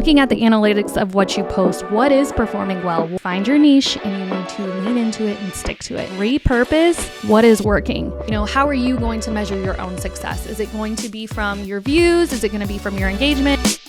looking at the analytics of what you post, what is performing well. Find your niche and you need to lean into it and stick to it. Repurpose what is working. How are you going to measure your own success? Is it going to be from your views? Is it going to be from your engagement?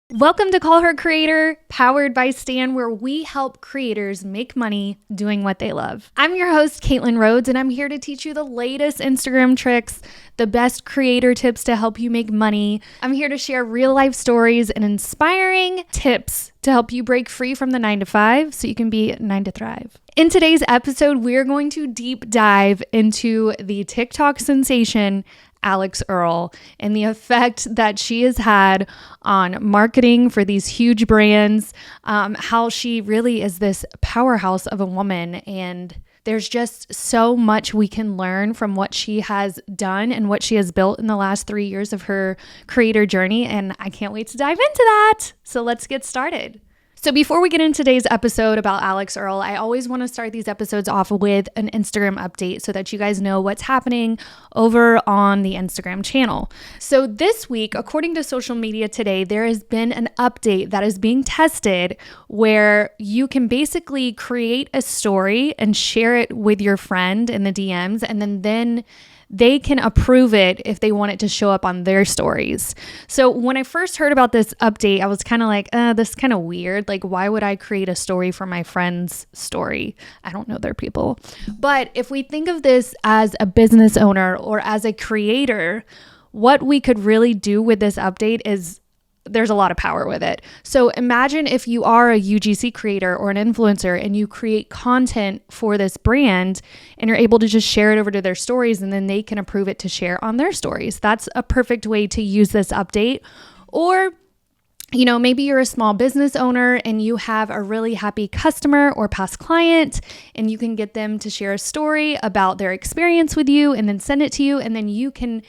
Welcome to Call Her Creator, powered by Stan, where we help creators make money doing what they love. I'm your host, Caitlin Rhodes, and I'm here to teach you the latest Instagram tricks, the best creator tips to help you make money. I'm here to share real life stories and inspiring tips to help you break free from the 9 to 5 so you can be 9 to thrive. In today's episode, we're going to deep dive into the TikTok sensation Alix Earle and the effect that she has had on marketing for these huge brands, how she really is this powerhouse of a woman. And there's just so much we can learn from what she has done and what she has built in the last 3 years of her creator journey. And I can't wait to dive into that. So let's get started. So before we get into today's episode about Alix Earle, I always want to start these episodes off with an Instagram update so that you guys know what's happening over on the Instagram channel. So this week, according to Social Media Today, there has been an update that is being tested where you can basically create a story and share it with your friend in the DMs, and then they can approve it if they want it to show up on their stories. So when I first heard about this update, I was kind of like, this is kind of weird. Like, why would I create a story for my friend's story? I don't know their people. But if we think of this as a business owner or as a creator, what we could really do with this update is there's a lot of power with it. So imagine if you are a UGC creator or an influencer and you create content for this brand and you're able to just share it over to their stories and then they can approve it to share on their stories. That's a perfect way to use this update. Or maybe you're a small business owner and you have a really happy customer or past client and you can get them to share a story about their experience with you and then send it to you, and then you can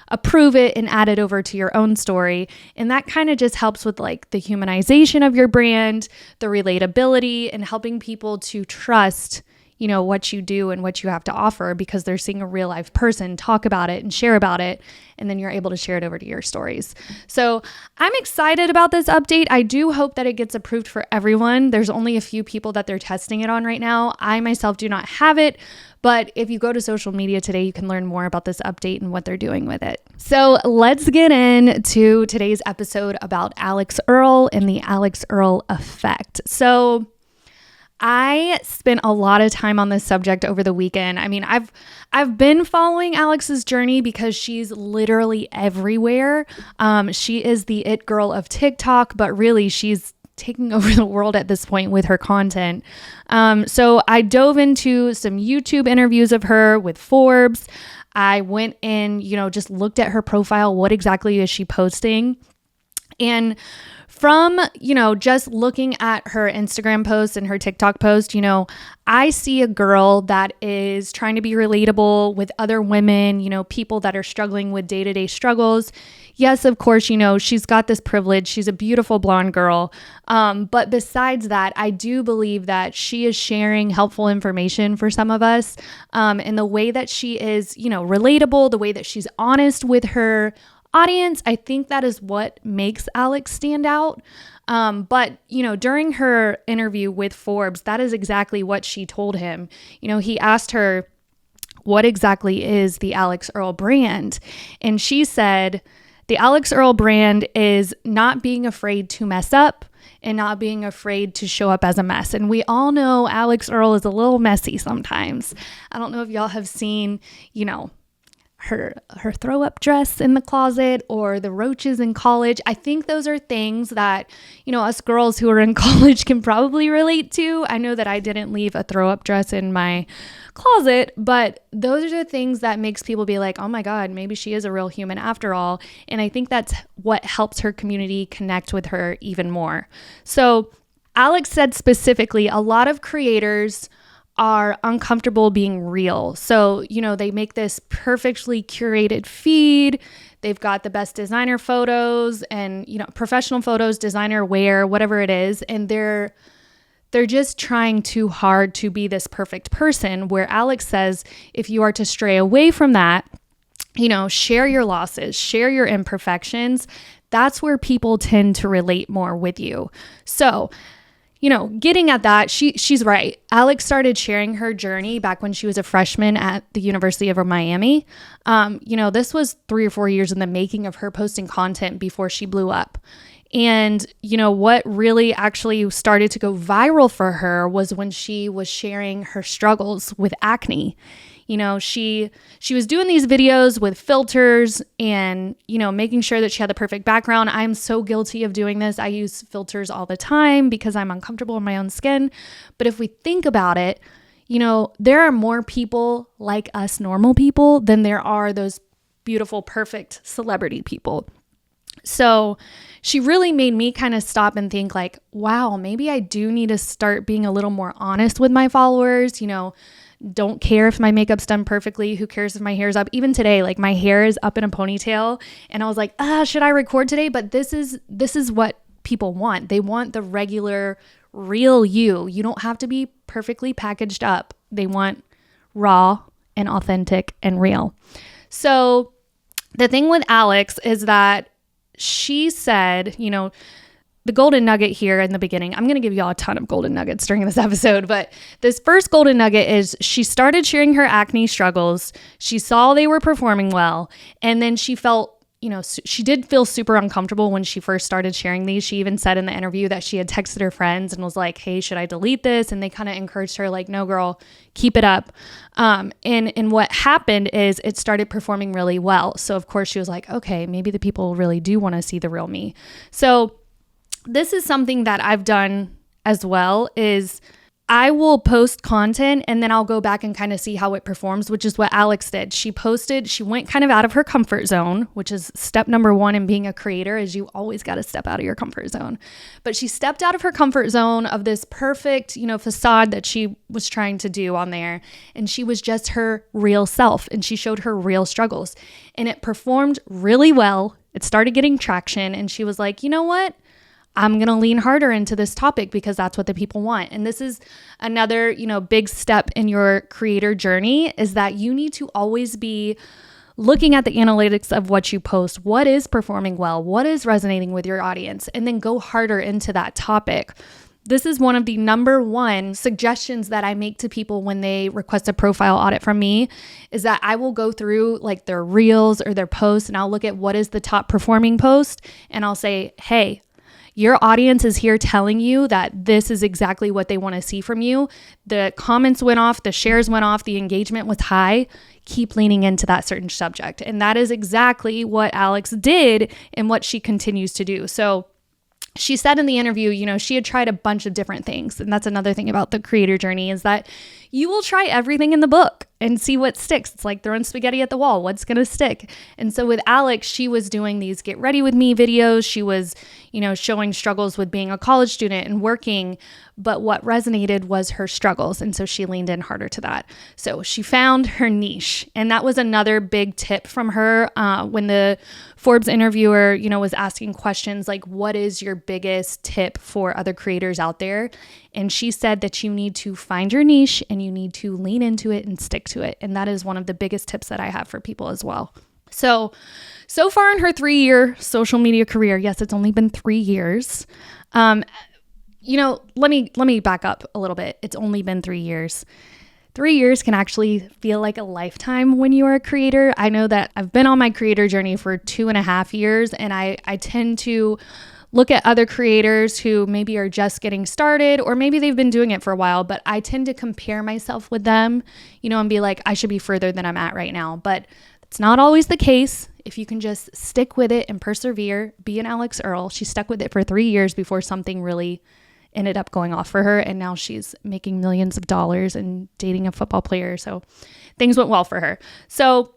approve it and add it over to your own story. And that kind of just helps with like the humanization of your brand, the relatability, and helping people to trust what you do and what you have to offer because they're seeing a real life person talk about it and share about it. And then you're able to share it over to your stories. So I'm excited about this update. I do hope that it gets approved for everyone. There's only a few people that they're testing it on right now. I myself do not have it, but if you go to Social Media Today, you can learn more about this update and what they're doing with it. So let's get into today's episode about Alix Earle and the Alix Earle effect. So I spent a lot of time on this subject over the weekend. I mean, I've been following Alix's journey because she's literally everywhere. She is the it girl of TikTok, but really she's taking over the world at this point with her content. So I dove into some YouTube interviews of her with Forbes. I went in, just looked at her profile. What exactly is she posting? And from, just looking at her Instagram posts and her TikTok post, I see a girl that is trying to be relatable with other women, people that are struggling with day-to-day struggles. Yes, of course, she's got this privilege. She's a beautiful blonde girl. But besides that, I do believe that she is sharing helpful information for some of us. And the way that she is, relatable, the way that she's honest with her audience, I think that is what makes Alix stand out. But during her interview with Forbes, that is exactly what she told him. He asked her, what exactly is the Alix Earle brand? And she said, the Alix Earle brand is not being afraid to mess up and not being afraid to show up as a mess. And we all know Alix Earle is a little messy sometimes. I don't know if y'all have seen, her throw up dress in the closet or the roaches in college. I think those are things that, us girls who are in college can probably relate to. I know that I didn't leave a throw up dress in my closet, but those are the things that makes people be like, oh my God, maybe she is a real human after all. And I think that's what helps her community connect with her even more. So Alix said specifically, a lot of creators are uncomfortable being real. So, they make this perfectly curated feed. They've got the best designer photos and, professional photos, designer wear, whatever it is. And they're They're just trying too hard to be this perfect person, where Alix says, if you are to stray away from that, share your losses, share your imperfections, that's where people tend to relate more with you. So, getting at that, she's right. Alix started sharing her journey back when she was a freshman at the University of Miami. This was 3 or 4 years in the making of her posting content before she blew up. And, what really actually started to go viral for her was when she was sharing her struggles with acne. She was doing these videos with filters and, making sure that she had the perfect background. I'm so guilty of doing this. I use filters all the time because I'm uncomfortable in my own skin. But if we think about it, there are more people like us normal people than there are those beautiful, perfect celebrity people. So she really made me kind of stop and think like, wow, maybe I do need to start being a little more honest with my followers. Don't care if my makeup's done perfectly. Who cares if my hair's up? Even today, like my hair is up in a ponytail and I was like, should I record today? But this is what people want. They want the regular, real you. You don't have to be perfectly packaged up. They want raw and authentic and real. So the thing with Alix is that she said, the golden nugget here in the beginning, I'm going to give you all a ton of golden nuggets during this episode, but this first golden nugget is she started sharing her acne struggles. She saw they were performing well. And then she felt, she did feel super uncomfortable when she first started sharing these. She even said in the interview that she had texted her friends and was like, hey, should I delete this? And they kind of encouraged her like, no, girl, keep it up. And what happened is it started performing really well. So of course she was like, okay, maybe the people really do want to see the real me. So this is something that I've done as well, is I will post content and then I'll go back and kind of see how it performs, which is what Alix did. She went kind of out of her comfort zone, which is step number 1 in being a creator, is you always got to step out of your comfort zone. But she stepped out of her comfort zone of this perfect, facade that she was trying to do on there. And she was just her real self and she showed her real struggles and it performed really well. It started getting traction and she was like, you know what? I'm going to lean harder into this topic because that's what the people want. And this is another, big step in your creator journey, is that you need to always be looking at the analytics of what you post. What is performing well? What is resonating with your audience? And then go harder into that topic. This is one of the number 1 suggestions that I make to people when they request a profile audit from me, is that I will go through like their reels or their posts and I'll look at what is the top performing post and I'll say, hey, your audience is here telling you that this is exactly what they want to see from you. The comments went off, the shares went off, the engagement was high. Keep leaning into that certain subject. And that is exactly what Alix did and what she continues to do. So she said in the interview, she had tried a bunch of different things. And that's another thing about the creator journey, is that you will try everything in the book and see what sticks. It's like throwing spaghetti at the wall. What's going to stick? And so with Alix, she was doing these get ready with me videos. She was, showing struggles with being a college student and working. But what resonated was her struggles. And so she leaned in harder to that. So she found her niche. And that was another big tip from her when the Forbes interviewer, was asking questions like, what is your biggest tip for other creators out there? And she said that you need to find your niche and you need to lean into it and stick to it. And that is one of the biggest tips that I have for people as well. So far in her 3-year social media career, yes, it's only been 3 years. Let me back up a little bit. It's only been 3 years. 3 years can actually feel like a lifetime when you are a creator. I know that I've been on my creator journey for 2.5 years, and I tend to look at other creators who maybe are just getting started, or maybe they've been doing it for a while, but I tend to compare myself with them, and be like, I should be further than I'm at right now. But it's not always the case. If you can just stick with it and persevere, be an Alix Earle. She stuck with it for 3 years before something really ended up going off for her. And now she's making millions of dollars and dating a football player. So things went well for her. So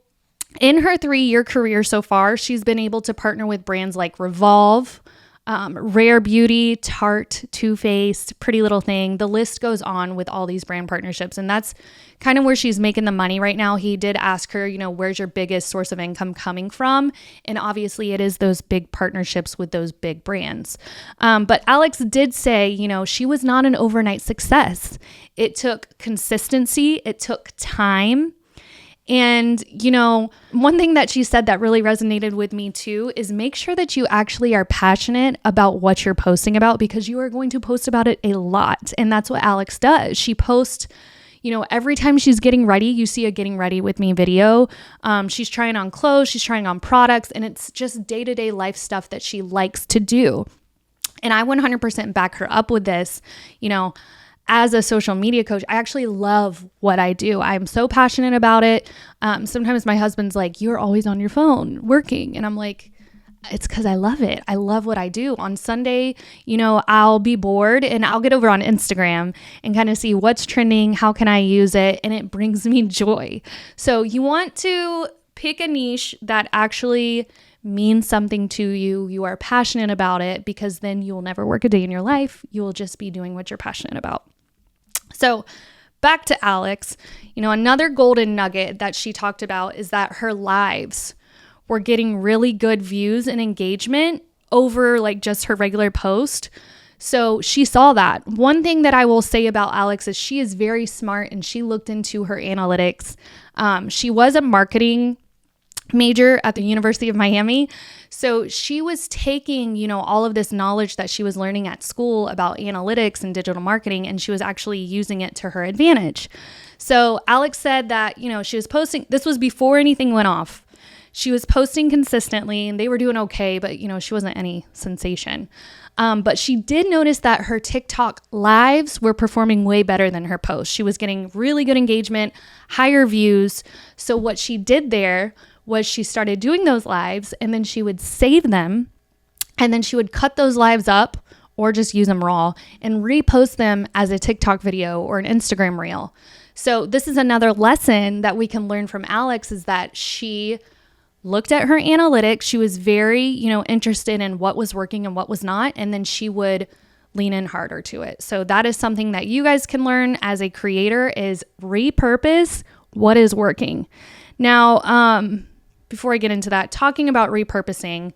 in her 3-year career so far, she's been able to partner with brands like Revolve, Rare Beauty, Tarte, Too Faced, Pretty Little Thing. The list goes on with all these brand partnerships. And that's kind of where she's making the money right now. He did ask her, where's your biggest source of income coming from? And obviously it is those big partnerships with those big brands. But Alix did say, she was not an overnight success. It took consistency. It took time. And, one thing that she said that really resonated with me too is make sure that you actually are passionate about what you're posting about, because you are going to post about it a lot. And that's what Alix does. She posts, every time she's getting ready, you see a getting ready with me video. She's trying on clothes, she's trying on products, and it's just day-to-day life stuff that she likes to do. And I 100% back her up with this. As a social media coach, I actually love what I do. I'm so passionate about it. Sometimes my husband's like, you're always on your phone working. And I'm like, it's because I love it. I love what I do. On Sunday, I'll be bored and I'll get over on Instagram and kind of see what's trending. How can I use it? And it brings me joy. So you want to pick a niche that actually means something to you. You are passionate about it, because then you'll never work a day in your life. You will just be doing what you're passionate about. So back to Alix, another golden nugget that she talked about is that her lives were getting really good views and engagement over like just her regular post. So she saw that. One thing that I will say about Alix is she is very smart, and she looked into her analytics. She was a marketing major at the University of Miami. So she was taking, all of this knowledge that she was learning at school about analytics and digital marketing, and she was actually using it to her advantage. So Alix said that, she was posting, this was before anything went off. She was posting consistently and they were doing okay, but, she wasn't any sensation. But she did notice that her TikTok lives were performing way better than her posts. She was getting really good engagement, higher views. So what she did there was she started doing those lives, and then she would save them, and then she would cut those lives up or just use them raw and repost them as a TikTok video or an Instagram reel. So this is another lesson that we can learn from Alix, is that she looked at her analytics. She was very, interested in what was working and what was not, and then she would lean in harder to it. So that is something that you guys can learn as a creator, is repurpose what is working. Now, before I get into that, talking about repurposing,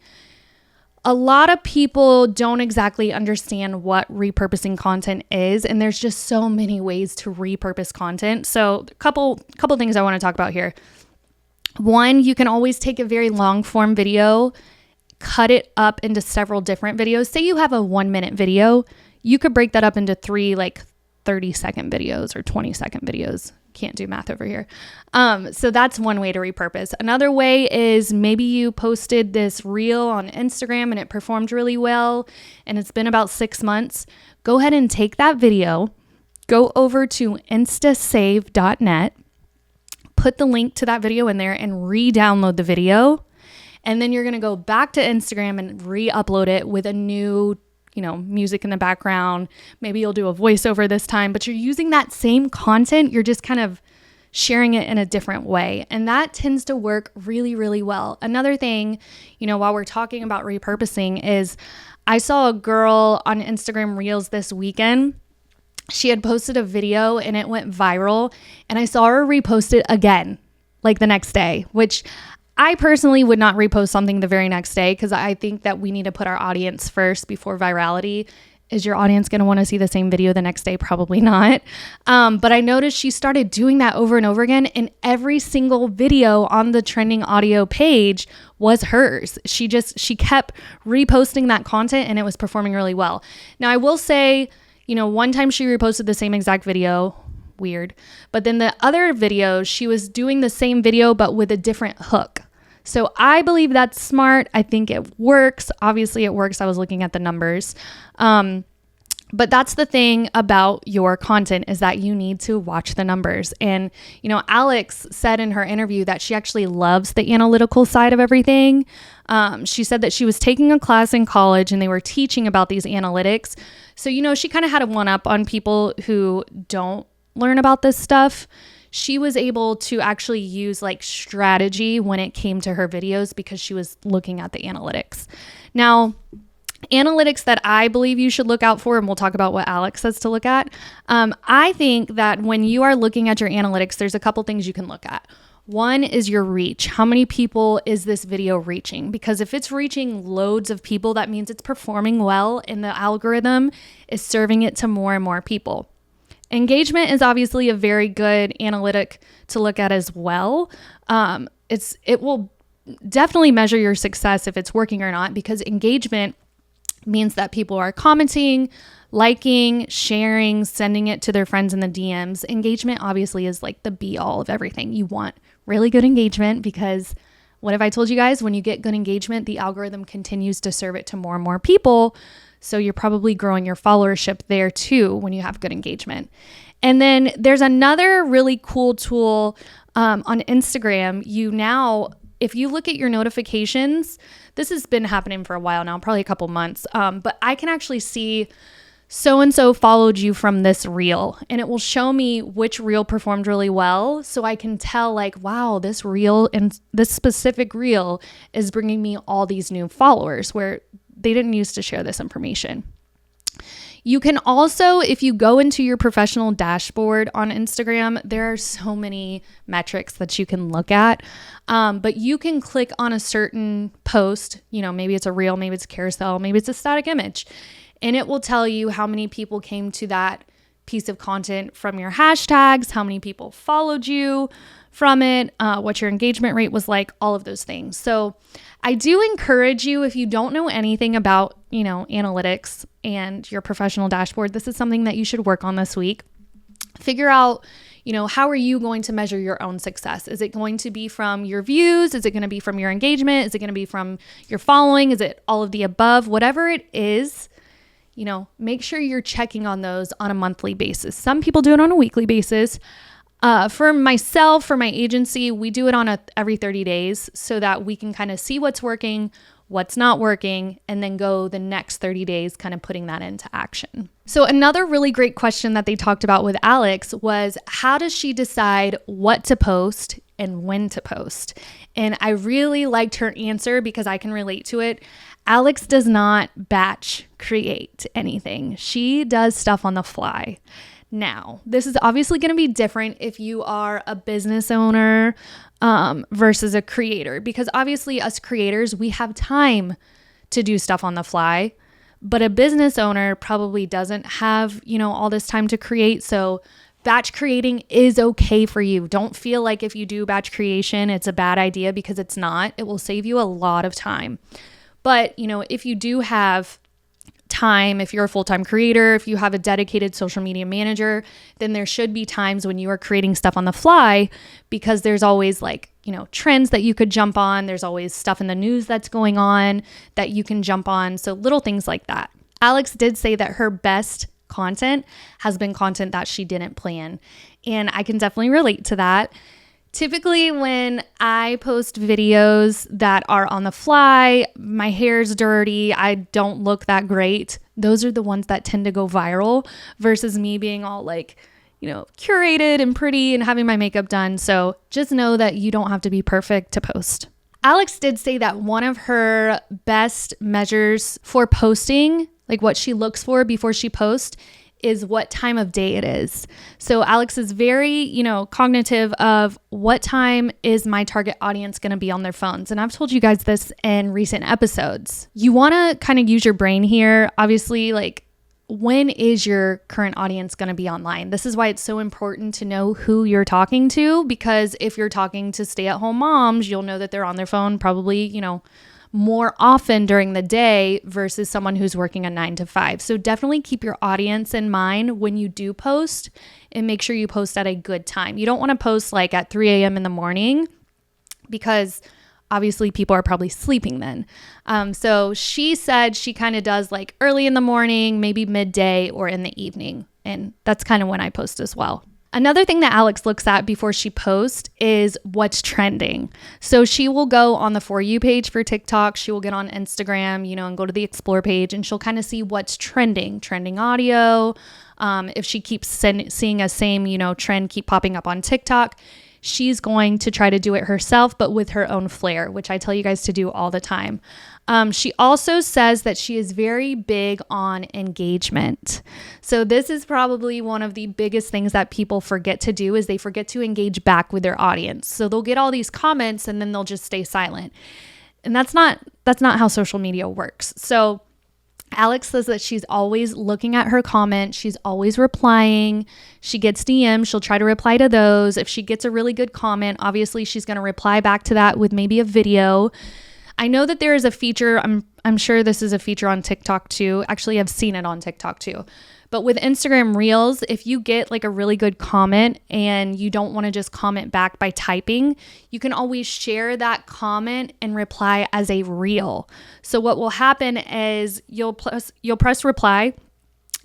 a lot of people don't exactly understand what repurposing content is, and there's just so many ways to repurpose content. So a couple things I want to talk about here. One, you can always take a very long form video, cut it up into several different videos. Say you have a 1-minute video, you could break that up into 3 30-second videos or 20-second videos. Can't do math over here. So that's one way to repurpose. Another way is maybe you posted this reel on Instagram and it performed really well, and it's been about 6 months. Go ahead and take that video, go over to instasave.net, put the link to that video in there and re-download the video. And then you're going to go back to Instagram and re-upload it with a new music in the background. Maybe you'll do a voiceover this time, but you're using that same content. You're just kind of sharing it in a different way. And that tends to work really, really well. Another thing, while we're talking about repurposing, is I saw a girl on Instagram Reels this weekend. She had posted a video and it went viral, and I saw her repost it again, the next day, which I personally would not repost something the very next day, because I think that we need to put our audience first before virality. Is your audience going to want to see the same video the next day? Probably not. But I noticed she started doing that over and over again, and every single video on the trending audio page was hers. She kept reposting that content, and it was performing really well. Now, I will say, one time she reposted the same exact video. Weird. But then the other video, she was doing the same video, but with a different hook. So I believe that's smart. I think it works. Obviously it works. I was looking at the numbers. But that's the thing about your content, is that you need to watch the numbers. And, Alix said in her interview that she actually loves the analytical side of everything. She said that she was taking a class in college and they were teaching about these analytics. So, she kind of had a one-up on people who don't learn about this stuff. She was able to actually use strategy when it came to her videos, because she was looking at the analytics. Now, Analytics that I believe you should look out for, and we'll talk about what Alix says to look at. I think that when you are looking at your analytics, there's a couple things you can look at. One is your reach. How many people is this video reaching? Because if it's reaching loads of people, that means it's performing well and the algorithm is serving it to more and more people. Engagement is obviously a very good analytic to look at as well. It will definitely measure your success if it's working or not, because engagement means that people are commenting, liking, sharing, sending it to their friends in the DMs. Engagement obviously is like the be all of everything. You want really good engagement, because what have I told you guys? When you get good engagement, the algorithm continues to serve it to more and more people. So you're probably growing your followership there too when you have good engagement. And then there's another really cool tool on Instagram. If you look at your notifications, this has been happening for a while now, probably a couple months, but I can actually see so-and-so followed you from this reel, and it will show me which reel performed really well. So I can tell like, wow, this reel and this specific reel is bringing me all these new followers where they didn't used to share this information. You can also, if you go into your professional dashboard on Instagram, there are so many metrics that you can look at, but you can click on a certain post, maybe it's a reel, maybe it's a carousel, maybe it's a static image, and it will tell you how many people came to that piece of content from your hashtags, how many people followed you from it, what your engagement rate was like, all of those things. So I do encourage you, if you don't know anything about, analytics and your professional dashboard, this is something that you should work on this week. Figure out, how are you going to measure your own success? Is it going to be from your views? Is it going to be from your engagement? Is it going to be from your following? Is it all of the above? Whatever it is, make sure you're checking on those on a monthly basis. Some people do it on a weekly basis. For myself, for my agency, we do it on every 30 days so that we can kind of see what's working, what's not working, and then go the next 30 days kind of putting that into action. So another really great question that they talked about with Alix was, how does she decide what to post and when to post? And I really liked her answer because I can relate to it. Alix does not batch create anything. She does stuff on the fly. Now, this is obviously going to be different if you are a business owner versus a creator, because obviously us creators, we have time to do stuff on the fly, but a business owner probably doesn't have, all this time to create. So batch creating is okay for you. Don't feel like if you do batch creation, it's a bad idea, because it's not. It will save you a lot of time. But, if you do have time, if you're a full-time creator, if you have a dedicated social media manager, then there should be times when you are creating stuff on the fly, because there's always trends that you could jump on. There's always stuff in the news that's going on that you can jump on. So little things like that. Alix did say that her best content has been content that she didn't plan. And I can definitely relate to that. Typically, when I post videos that are on the fly, my hair's dirty, I don't look that great, those are the ones that tend to go viral versus me being all curated and pretty and having my makeup done. So just know that you don't have to be perfect to post. Alix did say that one of her best measures for posting, like what she looks for before she posts, is what time of day it is. So Alix is very, cognitive of what time is my target audience going to be on their phones. And I've told you guys this in recent episodes. You want to kind of use your brain here. Obviously, when is your current audience going to be online? This is why it's so important to know who you're talking to, because if you're talking to stay-at-home moms, you'll know that they're on their phone probably, more often during the day versus someone who's working a 9 to 5. So definitely keep your audience in mind when you do post, and make sure you post at a good time. You don't want to post at 3 a.m. in the morning, because obviously people are probably sleeping then. So she said she kind of does early in the morning, maybe midday, or in the evening. And that's kind of when I post as well. Another thing that Alix looks at before she posts is what's trending. So she will go on the For You page for TikTok. She will get on Instagram, and go to the Explore page, and she'll kind of see what's trending audio. If she keeps seeing a same, trend keep popping up on TikTok, she's going to try to do it herself, but with her own flair, which I tell you guys to do all the time. She also says that she is very big on engagement. So this is probably one of the biggest things that people forget to do, is they forget to engage back with their audience. So they'll get all these comments and then they'll just stay silent. And that's not how social media works. So Alix says that she's always looking at her comments. She's always replying. She gets DMs. She'll try to reply to those. If she gets a really good comment, obviously she's going to reply back to that with maybe a video. I know that there is a feature, I'm sure this is a feature on TikTok too. Actually, I've seen it on TikTok too. But with Instagram Reels, if you get like a really good comment and you don't want to just comment back by typing, you can always share that comment and reply as a reel. So what will happen is you'll press reply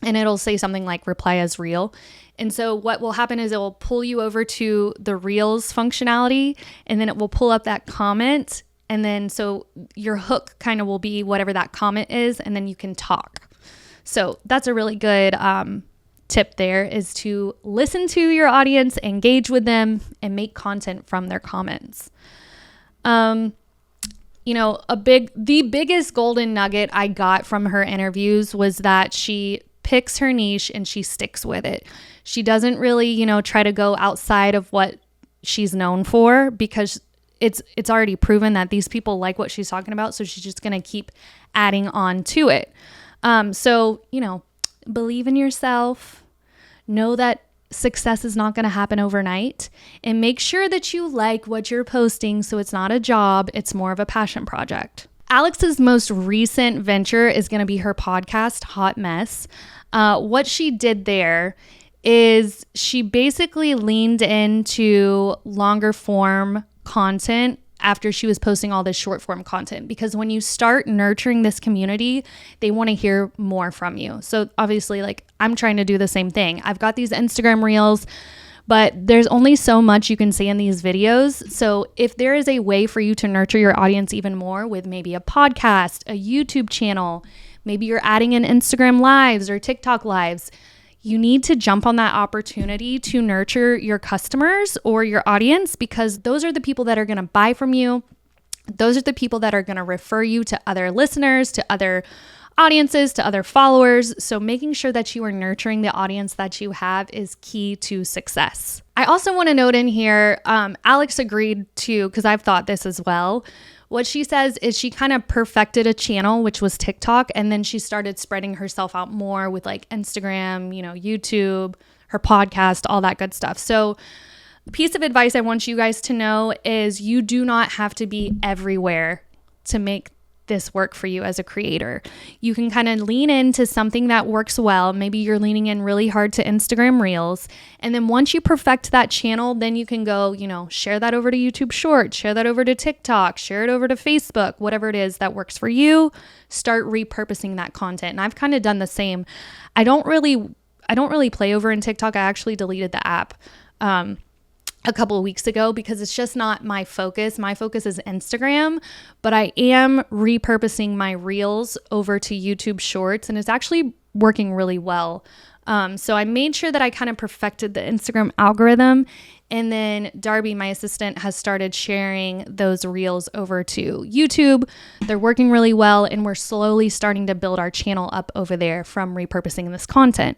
and it'll say something like reply as reel. And so what will happen is it will pull you over to the Reels functionality, and then it will pull up that comment. And then so your hook kind of will be whatever that comment is, and then you can talk. So that's a really good tip there, is to listen to your audience, engage with them, and make content from their comments. The biggest golden nugget I got from her interviews was that she picks her niche and she sticks with it. She doesn't really, try to go outside of what she's known for, because it's already proven that these people like what she's talking about. So she's just going to keep adding on to it. So believe in yourself, know that success is not going to happen overnight, and make sure that you like what you're posting. So it's not a job, it's more of a passion project. Alix's most recent venture is going to be her podcast, Hot Mess. What she did there is she basically leaned into longer form content after she was posting all this short form content, because when you start nurturing this community, they want to hear more from you. So obviously, like, I'm trying to do the same thing. I've got these Instagram reels, but there's only so much you can say in these videos. So if there is a way for you to nurture your audience even more with maybe a podcast, a YouTube channel, maybe you're adding in Instagram lives or TikTok lives, you need to jump on that opportunity to nurture your customers or your audience, because those are the people that are going to buy from you. Those are the people that are going to refer you to other listeners, to other audiences, to other followers. So making sure that you are nurturing the audience that you have is key to success. I also want to note in here, Alix agreed to, because I've thought this as well. What she says is she kind of perfected a channel, which was TikTok, and then she started spreading herself out more with like Instagram, YouTube, her podcast, all that good stuff. So a piece of advice I want you guys to know is you do not have to be everywhere to make this work for you as a creator. You can kind of lean into something that works well. Maybe you're leaning in really hard to Instagram Reels. And then once you perfect that channel, then you can go, share that over to YouTube Shorts, share that over to TikTok, share it over to Facebook, whatever it is that works for you. Start repurposing that content. And I've kind of done the same. I don't really play over in TikTok. I actually deleted the app a couple of weeks ago because it's just not my focus. My focus is Instagram, but I am repurposing my Reels over to YouTube Shorts, and it's actually working really well. So I made sure that I kind of perfected the Instagram algorithm, and then Darby, my assistant, has started sharing those Reels over to YouTube. They're working really well, and we're slowly starting to build our channel up over there from repurposing this content.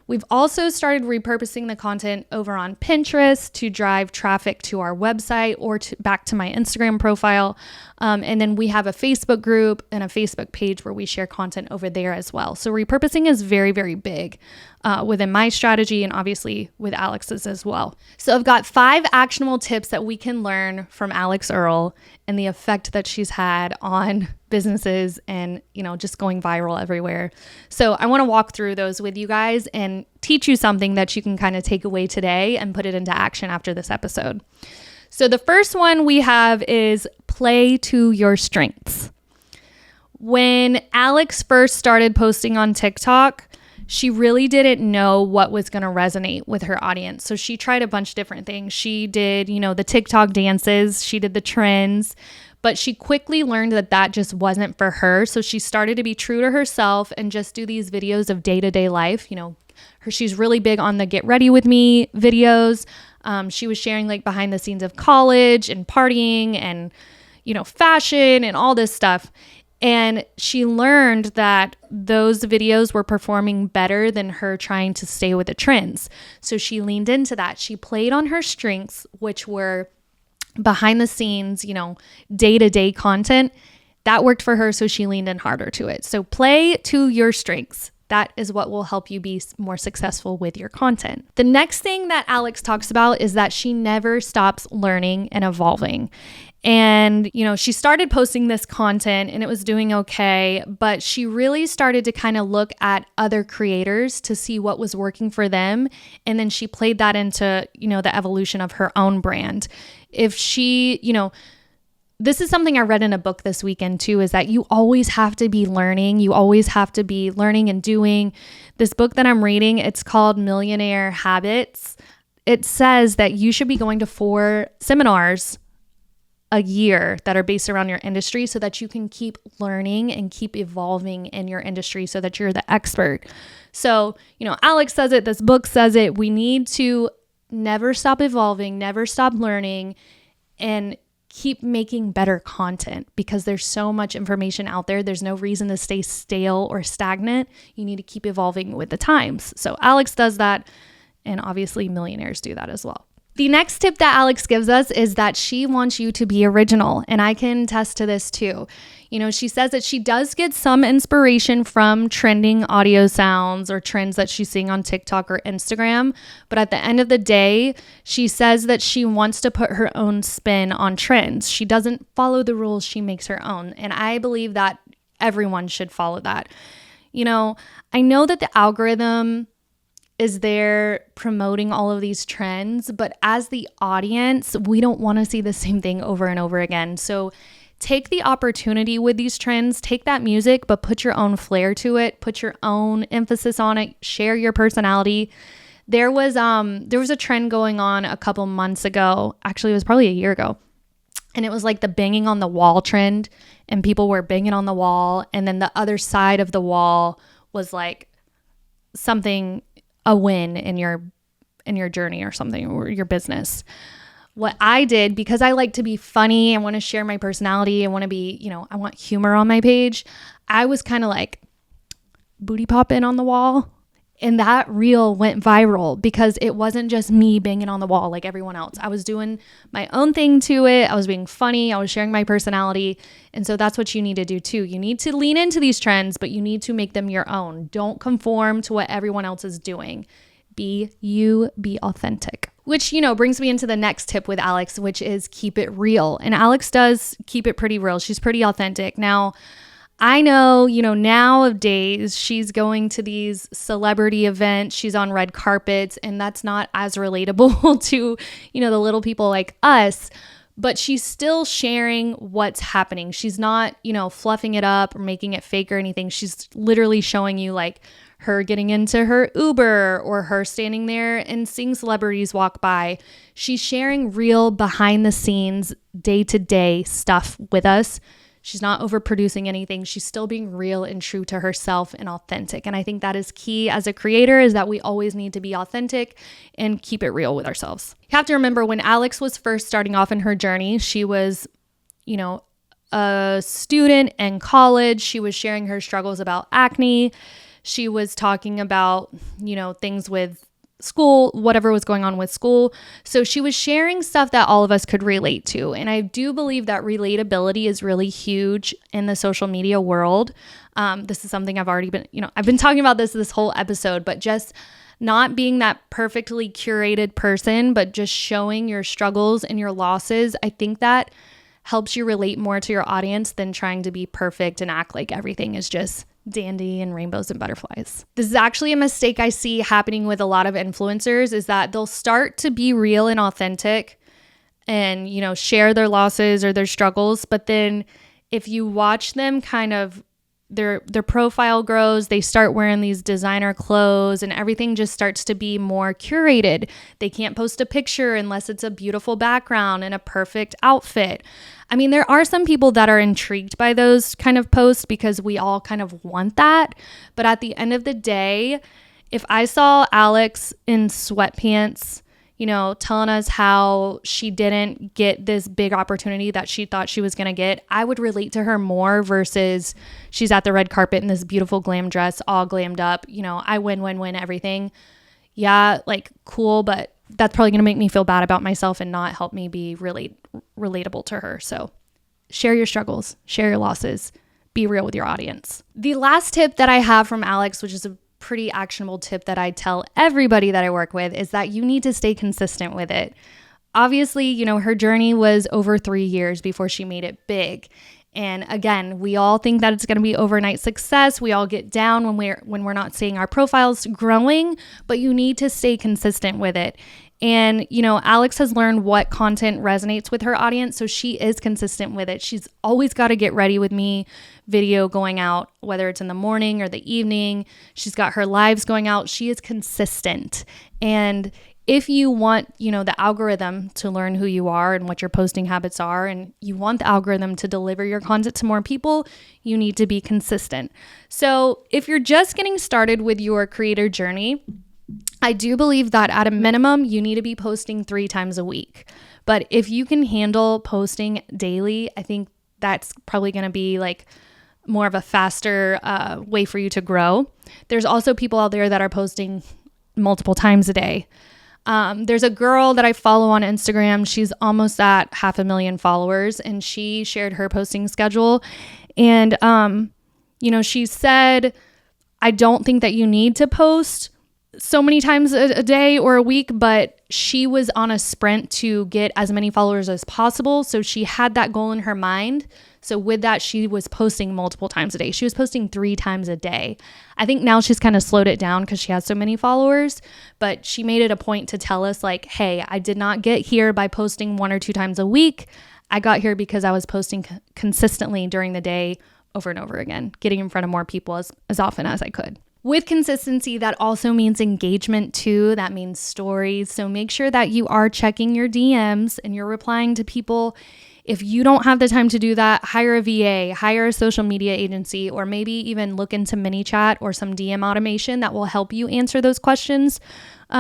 We've also started repurposing the content over on Pinterest to drive traffic to our website or back to my Instagram profile. And then we have a Facebook group and a Facebook page where we share content over there as well. So repurposing is very, very big within my strategy, and obviously with Alix's as well. So I've got 5 actionable tips that we can learn from Alix Earle and the effect that she's had on businesses and, just going viral everywhere. So I want to walk through those with you guys and teach you something that you can kind of take away today and put it into action after this episode. So the first one we have is play to your strengths. When Alix first started posting on TikTok, she really didn't know what was going to resonate with her audience. So she tried a bunch of different things. She did, the TikTok dances, she did the trends, but she quickly learned that just wasn't for her. So she started to be true to herself and just do these videos of day-to-day life. She's really big on the get ready with me videos. She was sharing like behind the scenes of college and partying and, fashion and all this stuff. And she learned that those videos were performing better than her trying to stay with the trends. So she leaned into that. She played on her strengths, which were behind the scenes, day-to-day content. That worked for her, so she leaned in harder to it. So play to your strengths. That is what will help you be more successful with your content. The next thing that Alix talks about is that she never stops learning and evolving. And, she started posting this content and it was doing okay, but she really started to kind of look at other creators to see what was working for them. And then she played that into, the evolution of her own brand. If she, this is something I read in a book this weekend too, is that you always have to be learning. You always have to be learning and doing. This book that I'm reading, it's called Millionaire Habits. It says that you should be going to 4 seminars a year that are based around your industry so that you can keep learning and keep evolving in your industry so that you're the expert. So, Alix says it, this book says it, we need to never stop evolving, never stop learning, and keep making better content because there's so much information out there. There's no reason to stay stale or stagnant. You need to keep evolving with the times. So Alix does that, and obviously millionaires do that as well. The next tip that Alix gives us is that she wants you to be original, and I can attest to this too. She says that she does get some inspiration from trending audio sounds or trends that she's seeing on TikTok or Instagram, but at the end of the day, she says that she wants to put her own spin on trends. She doesn't follow the rules, she makes her own, and I believe that everyone should follow that. I know that the algorithm is there promoting all of these trends, but as the audience, we don't want to see the same thing over and over again. So take the opportunity with these trends, take that music, but put your own flair to it, put your own emphasis on it, share your personality. There was a trend going on a couple months ago. Actually, it was probably a year ago. And it was like the banging on the wall trend, and people were banging on the wall. And then the other side of the wall was like something, a win in your journey or something, or your business. What I did, because I like to be funny, I want to share my personality, I want to be, I want humor on my page. I was kind of like booty popping on the wall, and that reel went viral because it wasn't just me banging on the wall like everyone else. I was doing my own thing to it. I was being funny. I was sharing my personality. And so that's what you need to do too. You need to lean into these trends, but you need to make them your own. Don't conform to what everyone else is doing. Be you, be authentic. Which, brings me into the next tip with Alix, which is keep it real. And Alix does keep it pretty real. She's pretty authentic. Now, I know, nowadays she's going to these celebrity events, she's on red carpets, and that's not as relatable to, the little people like us, but she's still sharing what's happening. She's not, fluffing it up or making it fake or anything. She's literally showing you like her getting into her Uber or her standing there and seeing celebrities walk by. She's sharing real behind the scenes, day-to-day stuff with us. She's not overproducing anything. She's still being real and true to herself and authentic. And I think that is key as a creator, is that we always need to be authentic and keep it real with ourselves. You have to remember, when Alix was first starting off in her journey, she was, a student in college. She was sharing her struggles about acne. She was talking about, things with school, whatever was going on with school. So she was sharing stuff that all of us could relate to. And I do believe that relatability is really huge in the social media world. This is something I've already been, I've been talking about this whole episode, but just not being that perfectly curated person, but just showing your struggles and your losses. I think that helps you relate more to your audience than trying to be perfect and act like everything is just dandy and rainbows and butterflies. This is actually a mistake I see happening with a lot of influencers, is that they'll start to be real and authentic and, share their losses or their struggles. But then if you watch them kind of, their profile grows, they start wearing these designer clothes and everything just starts to be more curated. They can't post a picture unless it's a beautiful background and a perfect outfit. I mean, there are some people that are intrigued by those kind of posts because we all kind of want that. But at the end of the day, if I saw Alix in sweatpants, telling us how she didn't get this big opportunity that she thought she was going to get, I would relate to her more versus she's at the red carpet in this beautiful glam dress, all glammed up. I win, everything. Yeah, like cool, but that's probably going to make me feel bad about myself and not help me be really relatable to her. So share your struggles, share your losses, be real with your audience. The last tip that I have from Alix, which is a pretty actionable tip that I tell everybody that I work with, is that you need to stay consistent with it. Obviously, her journey was over 3 years before she made it big. And again, we all think that it's going to be overnight success. We all get down when we're not seeing our profiles growing, but you need to stay consistent with it. And, Alix has learned what content resonates with her audience, so she is consistent with it. She's always got to get ready with me video going out, whether it's in the morning or the evening. She's got her lives going out. She is consistent. And if you want, the algorithm to learn who you are and what your posting habits are, and you want the algorithm to deliver your content to more people, you need to be consistent. So if you're just getting started with your creator journey, I do believe that at a minimum, you need to be posting 3 times a week. But if you can handle posting daily, I think that's probably going to be like more of a faster way for you to grow. There's also people out there that are posting multiple times a day. There's a girl that I follow on Instagram. She's almost at 500,000 followers, and she shared her posting schedule. And, she said, I don't think that you need to post so many times a day or a week, but she was on a sprint to get as many followers as possible. So she had that goal in her mind. So with that, she was posting multiple times a day. She was posting 3 times a day. I think now she's kind of slowed it down because she has so many followers, but she made it a point to tell us like, hey, I did not get here by posting 1 or 2 times a week. I got here because I was posting consistently during the day over and over again, getting in front of more people as often as I could. With consistency, that also means engagement too. That means stories. So make sure that you are checking your DMs and you're replying to people. If you don't have the time to do that, hire a VA, hire a social media agency, or maybe even look into ManyChat or some DM automation that will help you answer those questions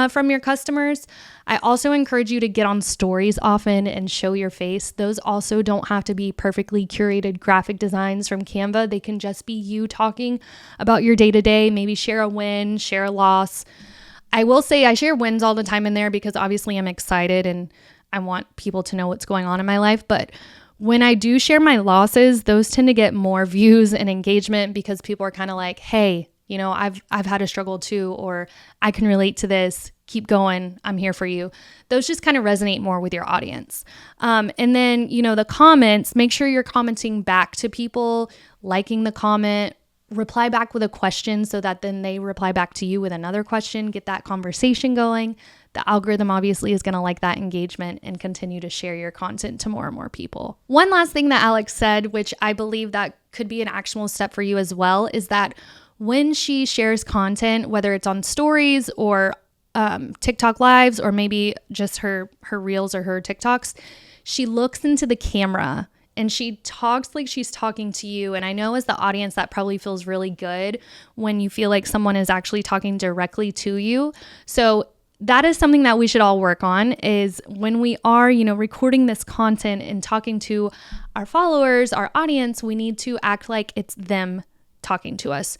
from your customers. I also encourage you to get on stories often and show your face. Those also don't have to be perfectly curated graphic designs from Canva. They can just be you talking about your day-to-day, maybe share a win, share a loss. I will say I share wins all the time in there because obviously I'm excited and I want people to know what's going on in my life. But when I do share my losses, those tend to get more views and engagement because people are kind of like, hey, I've had a struggle too, or I can relate to this. Keep going. I'm here for you. Those just kind of resonate more with your audience. And then, the comments, make sure you're commenting back to people, liking the comment, reply back with a question so that then they reply back to you with another question, get that conversation going. The algorithm obviously is going to like that engagement and continue to share your content to more and more people. One last thing that Alix said, which I believe that could be an actionable step for you as well, is that when she shares content, whether it's on stories or TikTok lives, or maybe just her reels or her TikToks, she looks into the camera and she talks like she's talking to you. And I know as the audience, that probably feels really good when you feel like someone is actually talking directly to you. So that is something that we should all work on, is when we are, recording this content and talking to our followers, our audience, we need to act like it's them talking to us.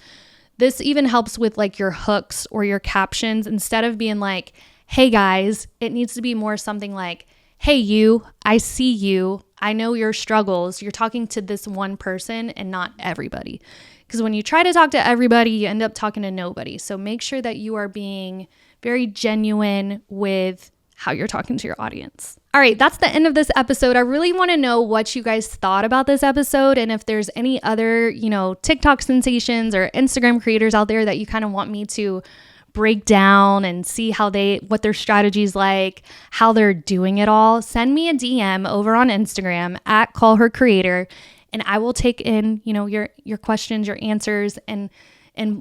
This even helps with like your hooks or your captions. Instead of being like, hey guys, it needs to be more something like, hey you, I see you, I know your struggles. You're talking to this one person and not everybody. Because when you try to talk to everybody, you end up talking to nobody. So make sure that you are being very genuine with how you're talking to your audience. All right, that's the end of this episode. I really want to know what you guys thought about this episode, and if there's any other, TikTok sensations or Instagram creators out there that you kind of want me to break down and see what their strategy's like, how they're doing it all. Send me a DM over on Instagram at callhercreator, and I will take in, your questions, your answers, and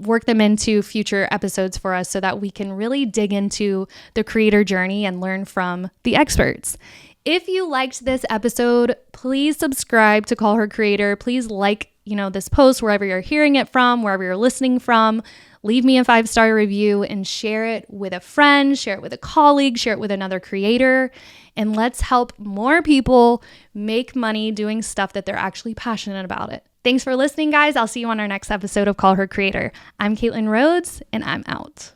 work them into future episodes for us so that we can really dig into the creator journey and learn from the experts. If you liked this episode, please subscribe to Call Her Creator. Please like this post wherever you're hearing it from, wherever you're listening from. Leave me a 5-star review and share it with a friend, share it with a colleague, share it with another creator, and let's help more people make money doing stuff that they're actually passionate about it. Thanks for listening, guys. I'll see you on our next episode of Call Her Creator. I'm Caitlin Rhodes, and I'm out.